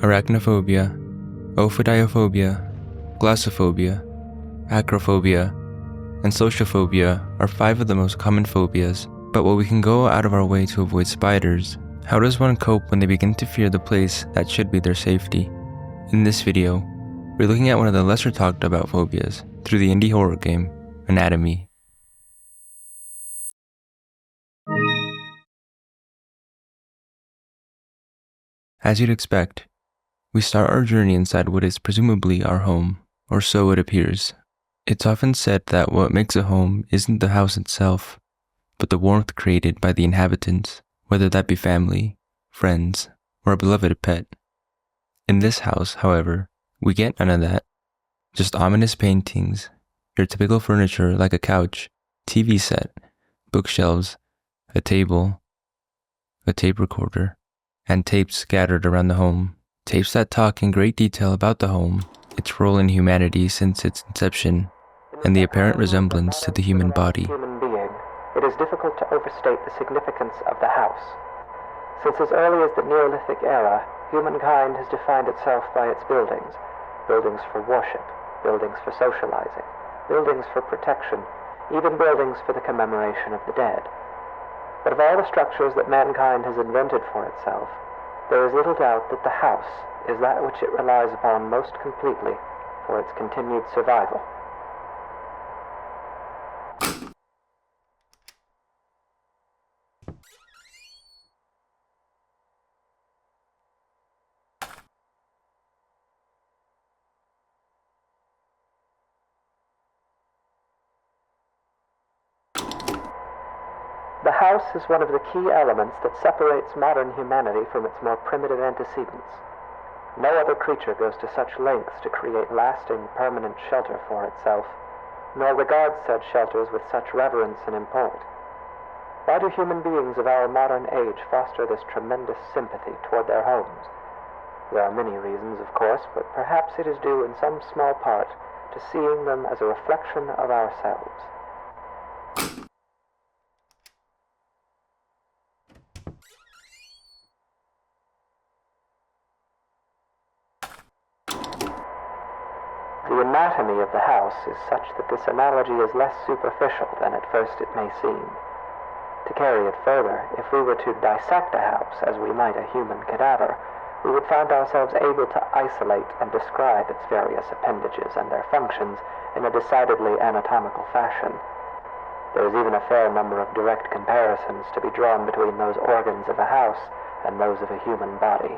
Arachnophobia, ophidiophobia, glossophobia, acrophobia, and sociophobia are 5 of the most common phobias. But while we can go out of our way to avoid spiders, how does one cope when they begin to fear the place that should be their safety? In this video, we're looking at one of the lesser talked about phobias through the indie horror game, Anatomy. As you'd expect, we start our journey inside what is presumably our home, or so it appears. It's often said that what makes a home isn't the house itself, but the warmth created by the inhabitants, whether that be family, friends, or a beloved pet. In this house, however, we get none of that. Just ominous paintings, your typical furniture like a couch, TV set, bookshelves, a table, a tape recorder, and tapes scattered around the home. Tapes that talk in great detail about the home, its role in humanity since its inception, and the apparent resemblance to the human body. It is difficult to overstate the significance of the house. Since as early as the Neolithic era, humankind has defined itself by its buildings. Buildings for worship, buildings for socializing, buildings for protection, even buildings for the commemoration of the dead. But of all the structures that mankind has invented for itself, there is little doubt that the house is that which it relies upon most completely for its continued survival. The house is one of the key elements that separates modern humanity from its more primitive antecedents. No other creature goes to such lengths to create lasting, permanent shelter for itself, nor regards said shelters with such reverence and import. Why do human beings of our modern age foster this tremendous sympathy toward their homes? There are many reasons, of course, but perhaps it is due in some small part to seeing them as a reflection of ourselves. The anatomy of the house is such that this analogy is less superficial than at first it may seem. To carry it further, if we were to dissect a house as we might a human cadaver, we would find ourselves able to isolate and describe its various appendages and their functions in a decidedly anatomical fashion. There is even a fair number of direct comparisons to be drawn between those organs of a house and those of a human body.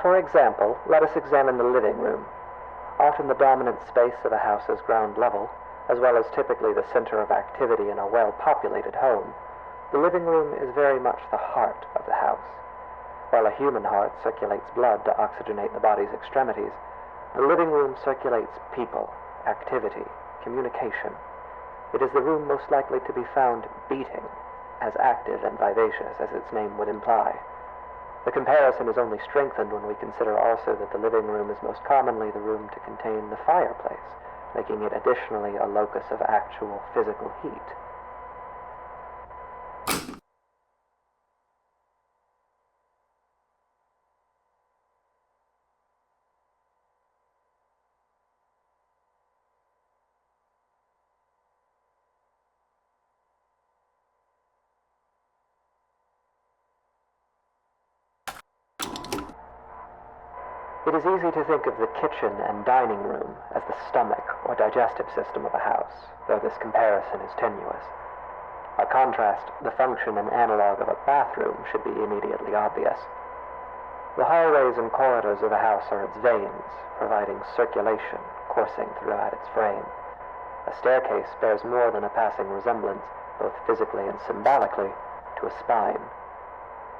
For example, let us examine the living room. Often the dominant space of a house's ground level, as well as typically the center of activity in a well-populated home, the living room is very much the heart of the house. While a human heart circulates blood to oxygenate the body's extremities, the living room circulates people, activity, communication. It is the room most likely to be found beating, as active and vivacious as its name would imply. The comparison is only strengthened when we consider also that the living room is most commonly the room to contain the fireplace, making it additionally a locus of actual physical heat. It is easy to think of the kitchen and dining room as the stomach or digestive system of a house, though this comparison is tenuous. By contrast, the function and analog of a bathroom should be immediately obvious. The hallways and corridors of a house are its veins, providing circulation coursing throughout its frame. A staircase bears more than a passing resemblance, both physically and symbolically, to a spine.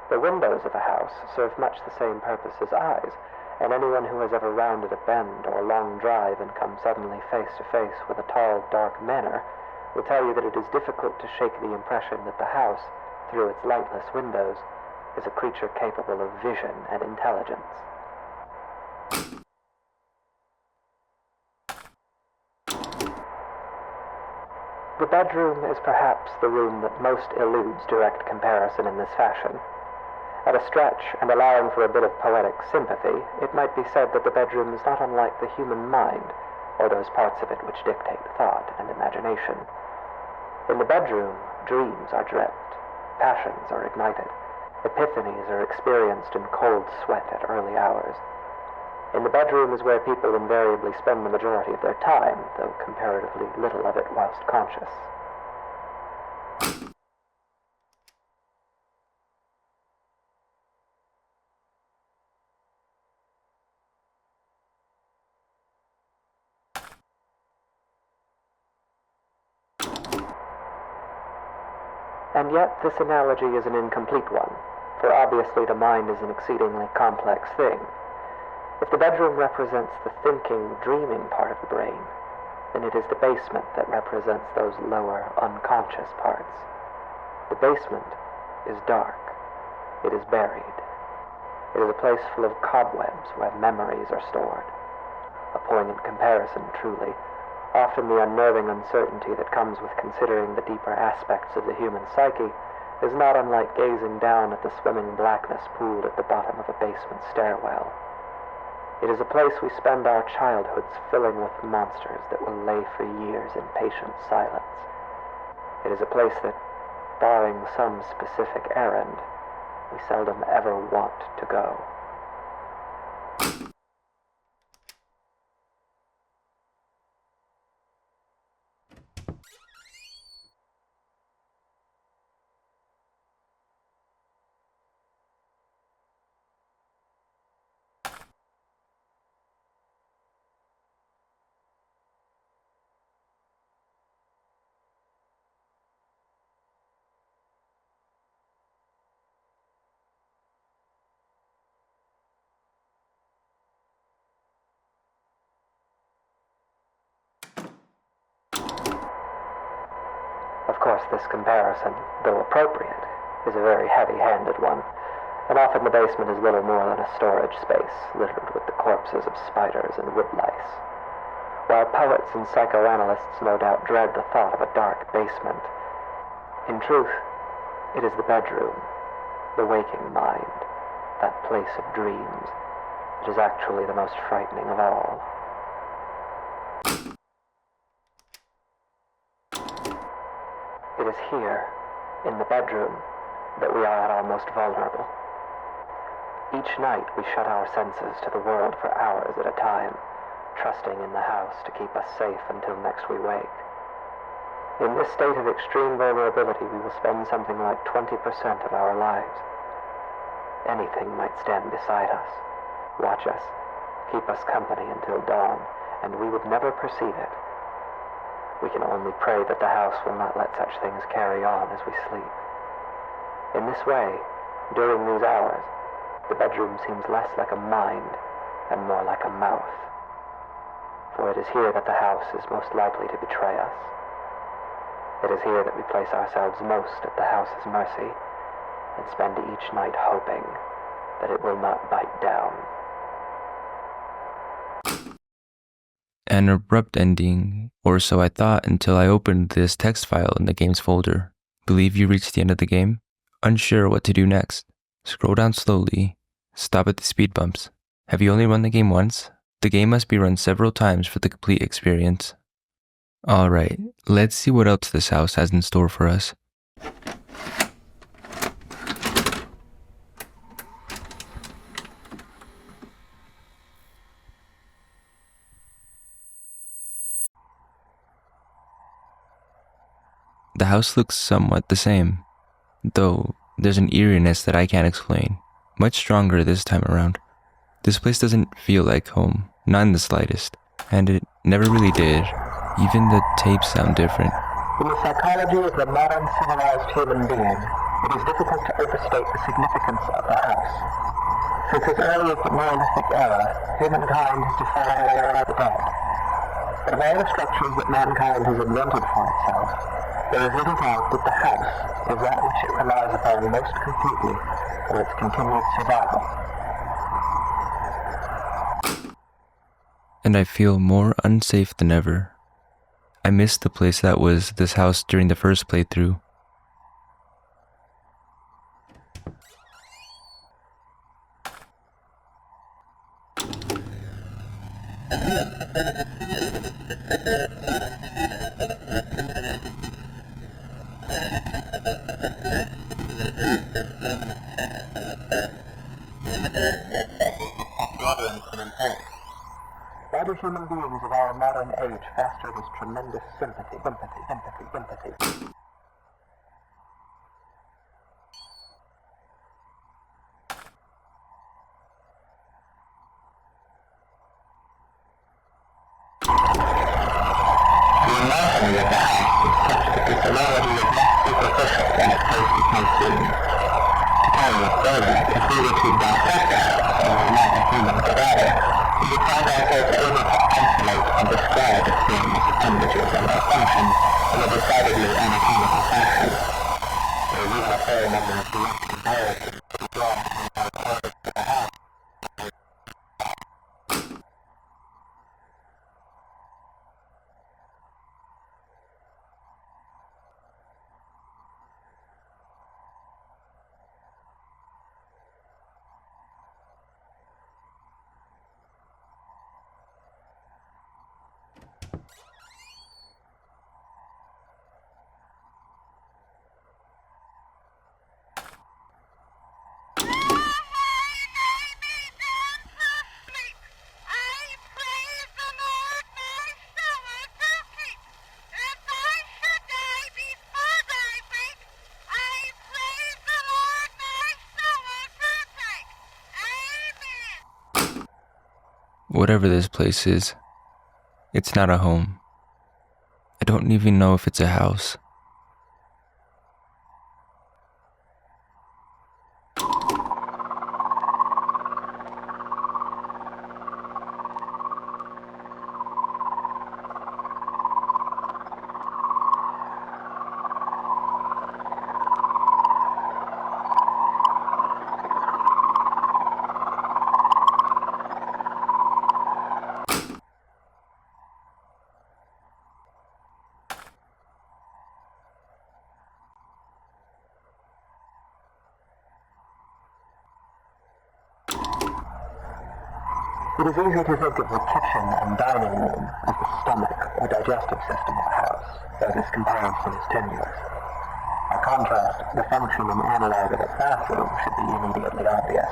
The windows of a house serve much the same purpose as eyes, and anyone who has ever rounded a bend or long drive and come suddenly face to face with a tall, dark manor will tell you that it is difficult to shake the impression that the house, through its lightless windows, is a creature capable of vision and intelligence. The bedroom is perhaps the room that most eludes direct comparison in this fashion. At a stretch, and allowing for a bit of poetic sympathy, it might be said that the bedroom is not unlike the human mind, or those parts of it which dictate thought and imagination. In the bedroom, dreams are dreamt, passions are ignited, epiphanies are experienced in cold sweat at early hours. In the bedroom is where people invariably spend the majority of their time, though comparatively little of it whilst conscious. And yet this analogy is an incomplete one, for obviously the mind is an exceedingly complex thing. If the bedroom represents the thinking, dreaming part of the brain, then it is the basement that represents those lower, unconscious parts. The basement is dark. It is buried. It is a place full of cobwebs where memories are stored. A poignant comparison, truly. Often the unnerving uncertainty that comes with considering the deeper aspects of the human psyche is not unlike gazing down at the swimming blackness pooled at the bottom of a basement stairwell. It is a place we spend our childhoods filling with monsters that will lay for years in patient silence. It is a place that, barring some specific errand, we seldom ever want to go. Of course, this comparison, though appropriate, is a very heavy-handed one, and often the basement is little more than a storage space littered with the corpses of spiders and woodlice. While poets and psychoanalysts no doubt dread the thought of a dark basement, in truth, it is the bedroom, the waking mind, that place of dreams, that is actually the most frightening of all. It is here, in the bedroom, that we are at our most vulnerable. Each night we shut our senses to the world for hours at a time, trusting in the house to keep us safe until next we wake. In this state of extreme vulnerability, we will spend something like 20% of our lives. Anything might stand beside us, watch us, keep us company until dawn, and we would never perceive it. We can only pray that the house will not let such things carry on as we sleep. In this way, during these hours, the bedroom seems less like a mind and more like a mouth. For it is here that the house is most likely to betray us. It is here that we place ourselves most at the house's mercy and spend each night hoping that it will not bite down. An abrupt ending, or so I thought until I opened this text file in the game's folder. Believe you reached the end of the game? Unsure what to do next? Scroll down slowly. Stop at the speed bumps. Have you only run the game once? The game must be run several times for the complete experience. Alright, let's see what else this house has in store for us. The house looks somewhat the same, though there's an eeriness that I can't explain, much stronger this time around. This place doesn't feel like home, not in the slightest, and it never really did. Even the tapes sound different. In the psychology of the modern civilized human being, it is difficult to overstate the significance of the house. Since as early as the Neolithic era, humankind has defied the era of the dead. Of all the structures that mankind has invented for itself, there is little doubt that the house is that which it relies upon most completely for its continued survival. And I feel more unsafe than ever. I missed the place that was this house during the first playthrough. Why do human beings of our modern age foster this tremendous sympathy? The anatomy of the house is such that this reality is less superficial than at first it may seem. To carry it further, if we were to dissect the house or not a human cadaver, we would find ourselves able to isolate and describe its things, appendages, and their functions in a decidedly anatomical fashion. There is even a fair number of direct comparisons to be drawn between our quarters to the house. Whatever this place is, it's not a home. I don't even know if it's a house. It is easy to think of the kitchen and dining room as the stomach or digestive system of a house, though this comparison is tenuous. By contrast, the function and analog of a bathroom should be immediately obvious.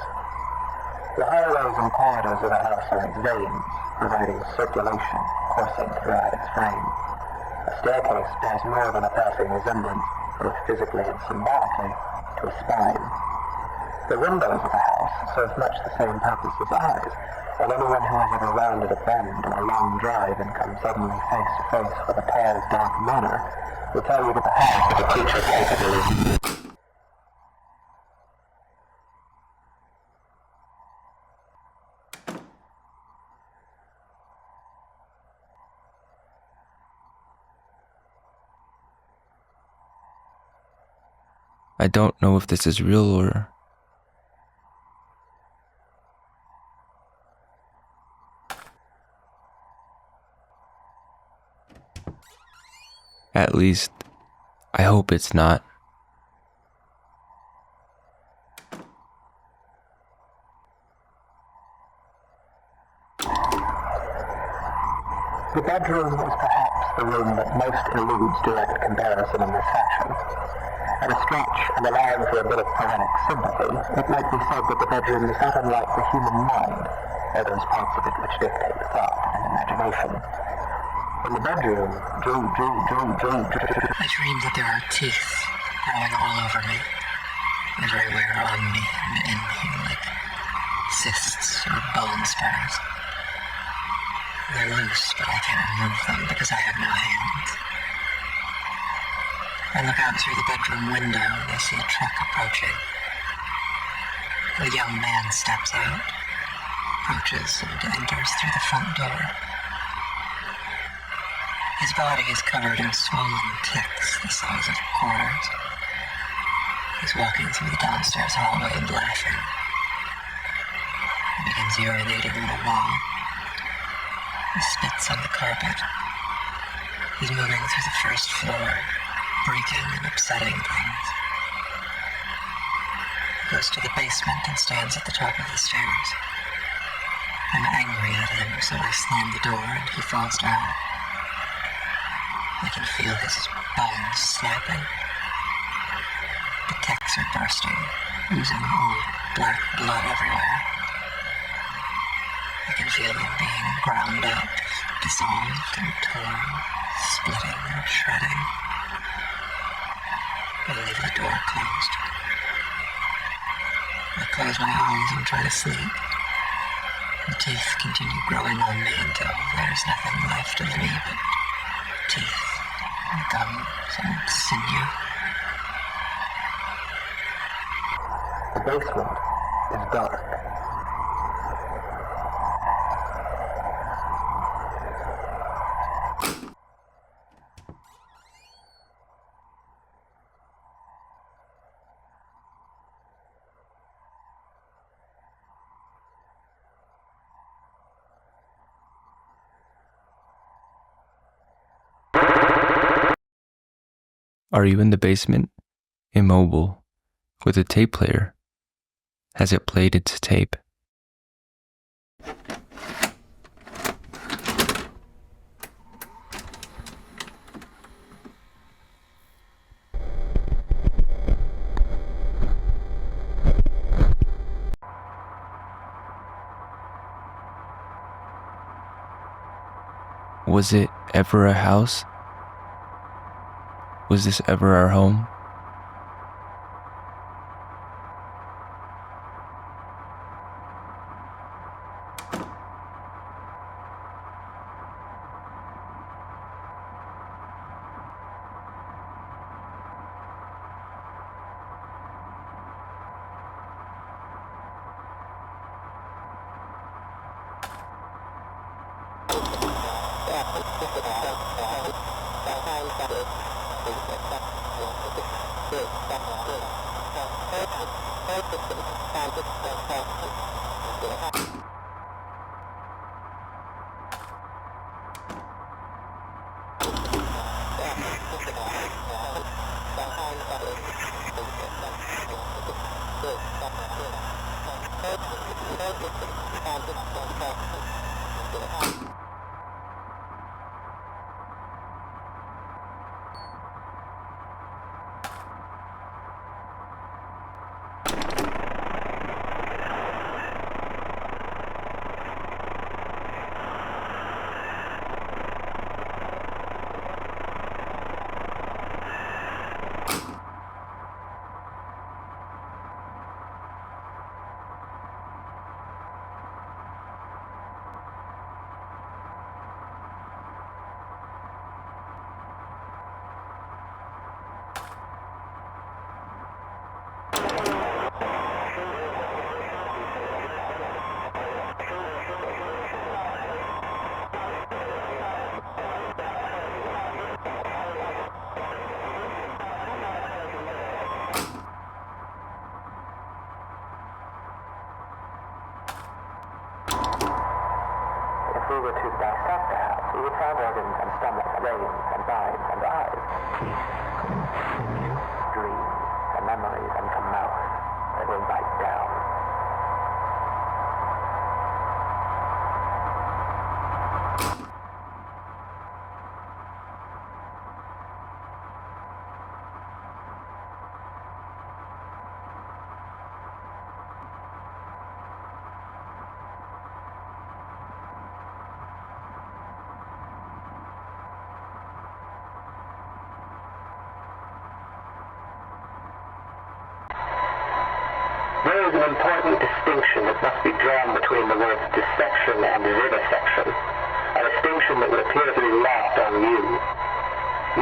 The hallways and corridors of a house are its veins, providing circulation coursing throughout its frame. A staircase bears more than a passing resemblance, both physically and symbolically, to a spine. The windows of a house serve much the same purpose as eyes, and anyone who has ever rounded a bend on a long drive and come suddenly face to face with a tall, dark manor will tell you that the house is a creature capable of... I don't know if this is real or... At least, I hope it's not. The bedroom is perhaps the room that most eludes direct comparison in this fashion. At a stretch, and allowing for a bit of poetic sympathy, it might be said that the bedroom is not unlike the human mind, or those parts of it which dictate thought and imagination. In the bedroom, I dream that there are teeth growing all over me, everywhere on me and in me, like cysts or bone spurs. They're loose, but I can't remove them because I have no hands. I look out through the bedroom window and I see a truck approaching. A young man steps out, approaches, and enters through the front door. His body is covered in swollen ticks the size of quarters. He's walking through the downstairs hallway and laughing. He begins urinating on the wall. He spits on the carpet. He's moving through the first floor, breaking and upsetting things. He goes to the basement and stands at the top of the stairs. I'm angry at him, so I slam the door and he falls down. I can feel his bones snapping. The ticks are bursting, oozing old black blood everywhere. I can feel them being ground up, dissolved and torn, splitting and shredding. I leave the door closed. I close my eyes and try to sleep. The teeth continue growing on me until there's nothing left of me but teeth and gums and sinew. The basement is dark. Are you in the basement? Immobile, with a tape player? Has it played its tape? Was it ever a house? Was this ever our home? If we were to dissect the house, we would find organs and stomach, brains and minds and eyes, dreams and memories and a mouth that will bite down. There is an important distinction that must be drawn between the words dissection and vivisection, a distinction that would appear to be lost on you.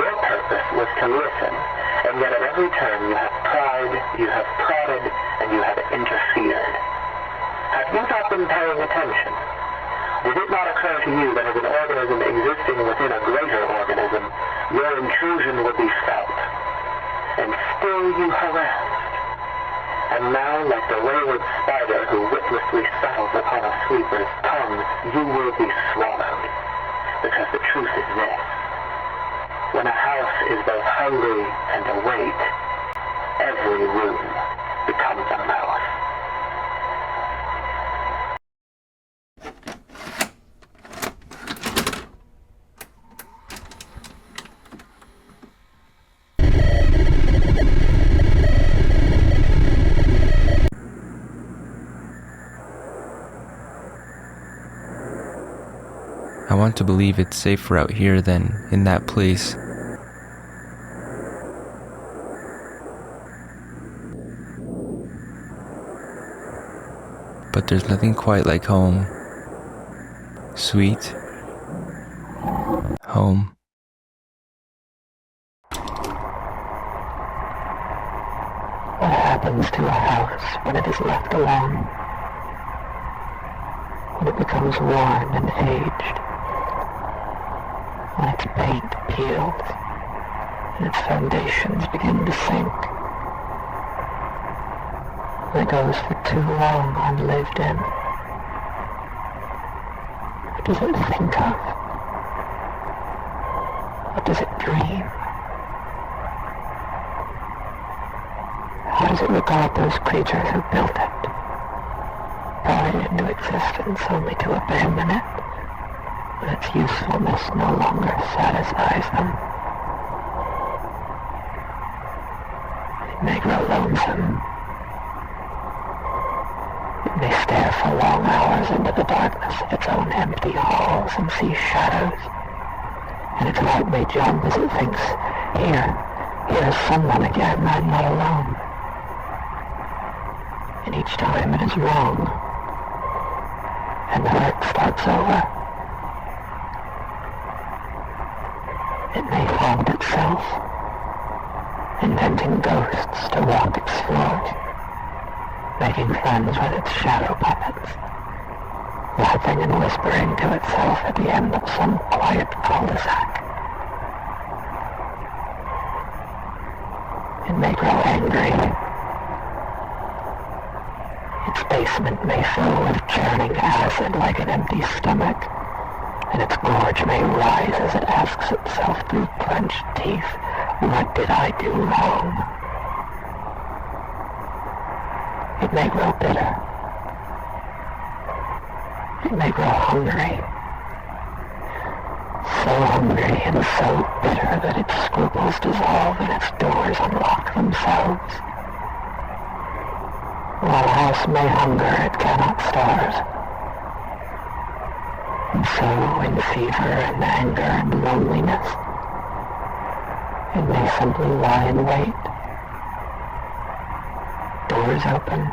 Your purpose was to listen, and yet at every turn you have pried, you have prodded, and you have interfered. Have you not been paying attention? Did it not occur to you that as an organism existing within a greater organism, your intrusion would be felt? And still you harassed. And now, like the wayward spider who witlessly settles upon a sweeper's tongue, you will be swallowed. Because the truth is this. When a house is both hungry and awake, every room becomes a mouth. I want to believe it's safer out here than in that place. But there's nothing quite like home. Sweet home. What happens to a house when it is left alone? When it becomes worn and aged? When its paint peels and its foundations begin to sink? When it goes for too long unlived in? What does it think of? What does it dream? How does it regard those creatures who built it, brought it into existence only to abandon it when its usefulness no longer satisfies them? It may grow lonesome. It may stare for long hours into the darkness of its own empty halls and see shadows, and its heart may jump as it thinks, here is someone again, I'm not alone. And each time it is wrong, and the hurt starts over. It may haunt itself, inventing ghosts to walk its floors, making friends with its shadow puppets, laughing and whispering to itself at the end of some quiet cul-de-sac. It may grow angry. Its basement may fill with churning acid like an empty stomach, and its gorge may rise as it asks itself through clenched teeth, what did I do wrong? It may grow bitter. It may grow hungry. So hungry and so bitter that its scruples dissolve and its doors unlock themselves. While a house may hunger, it cannot starve. And so, in fever and anger and loneliness, it may simply lie in wait. Doors open,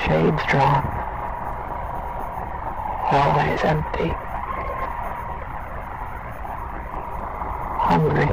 shades drawn, hallways empty, hungry.